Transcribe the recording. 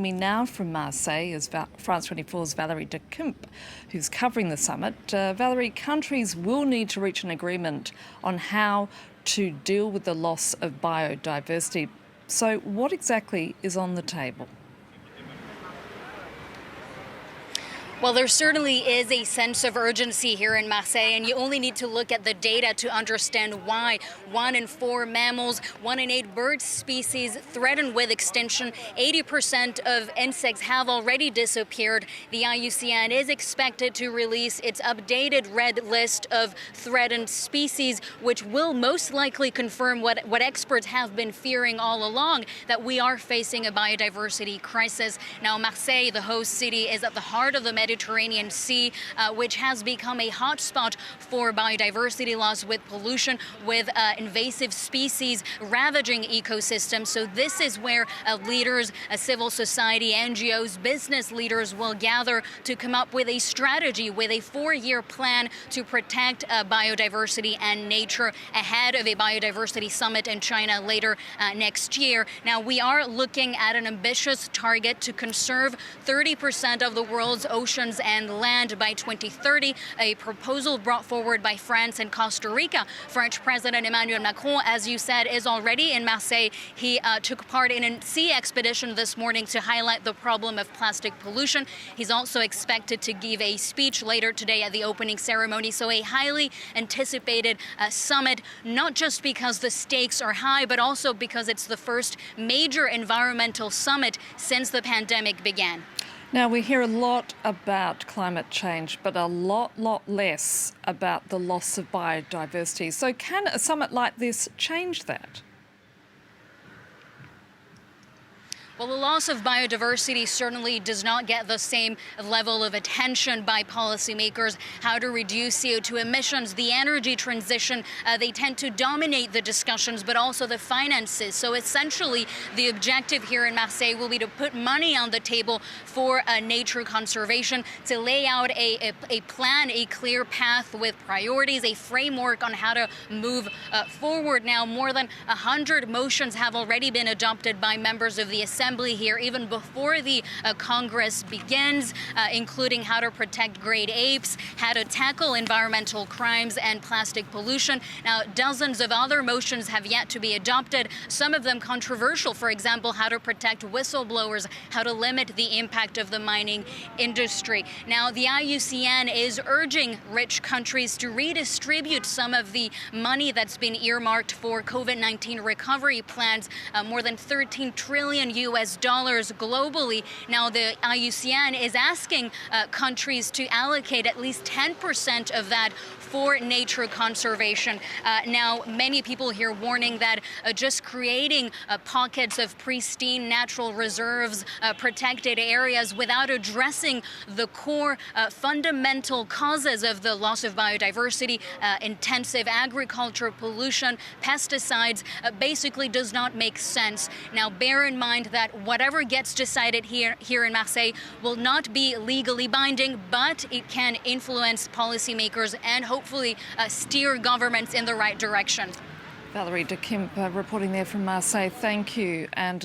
me now from Marseille is France 24's Valérie Dekimpe, who's covering the summit. Valérie, countries will need to reach an agreement on how to deal with the loss of biodiversity. So what exactly is on the table? Well, there certainly is a sense of urgency here in Marseille, and you only need to look at the data to understand why. 1 in 4 mammals, 1 in 8 bird species threatened with extinction. 80% of insects have already disappeared. The IUCN is expected to release its updated red list of threatened species, which will most likely confirm what experts have been fearing all along, that we are facing a biodiversity crisis. Now, Marseille, the host city, is at the heart of the Mediterranean Sea, which has become a hotspot for biodiversity loss with pollution, with invasive species ravaging ecosystems. So this is where leaders, civil society, NGOs, business leaders will gather to come up with a strategy, with a 4-year plan to protect biodiversity and nature ahead of a biodiversity summit in China later next year. Now, we are looking at an ambitious target to conserve 30% of the world's oceans and land by 2030, a proposal brought forward by France and Costa Rica. French President Emmanuel Macron, as you said, is already in Marseille. He took part in a sea expedition this morning to highlight the problem of plastic pollution. He's also expected to give a speech later today at the opening ceremony. So a highly anticipated summit, not just because the stakes are high, but also because it's the first major environmental summit since the pandemic began. Now, we hear a lot about climate change, but a lot less about the loss of biodiversity. So can a summit like this change that? Well, the loss of biodiversity certainly does not get the same level of attention by policymakers. How to reduce CO2 emissions, the energy transition, they tend to dominate the discussions, but also the finances. So essentially, the objective here in Marseille will be to put money on the table for nature conservation, to lay out a plan, a clear path with priorities, a framework on how to move forward. Now, more than 100 motions have already been adopted by members of the Assembly here, even before the Congress begins, including how to protect great apes, how to tackle environmental crimes and plastic pollution. Now, dozens of other motions have yet to be adopted, some of them controversial. For example, how to protect whistleblowers, how to limit the impact of the mining industry. Now, the IUCN is urging rich countries to redistribute some of the money that's been earmarked for COVID-19 recovery plans, more than 13 trillion US dollars globally. Now, the IUCN is asking countries to allocate at least 10% of that for nature conservation. Now, many people here warning that just creating pockets of pristine natural reserves, protected areas, without addressing the core fundamental causes of the loss of biodiversity, intensive agriculture, pollution, pesticides, basically does not make sense. Now, bear in mind that whatever gets decided here in Marseille will not be legally binding, but it can influence policymakers and hopefully steer governments in the right direction. Valérie Dekimpe reporting there from Marseille. Thank you. And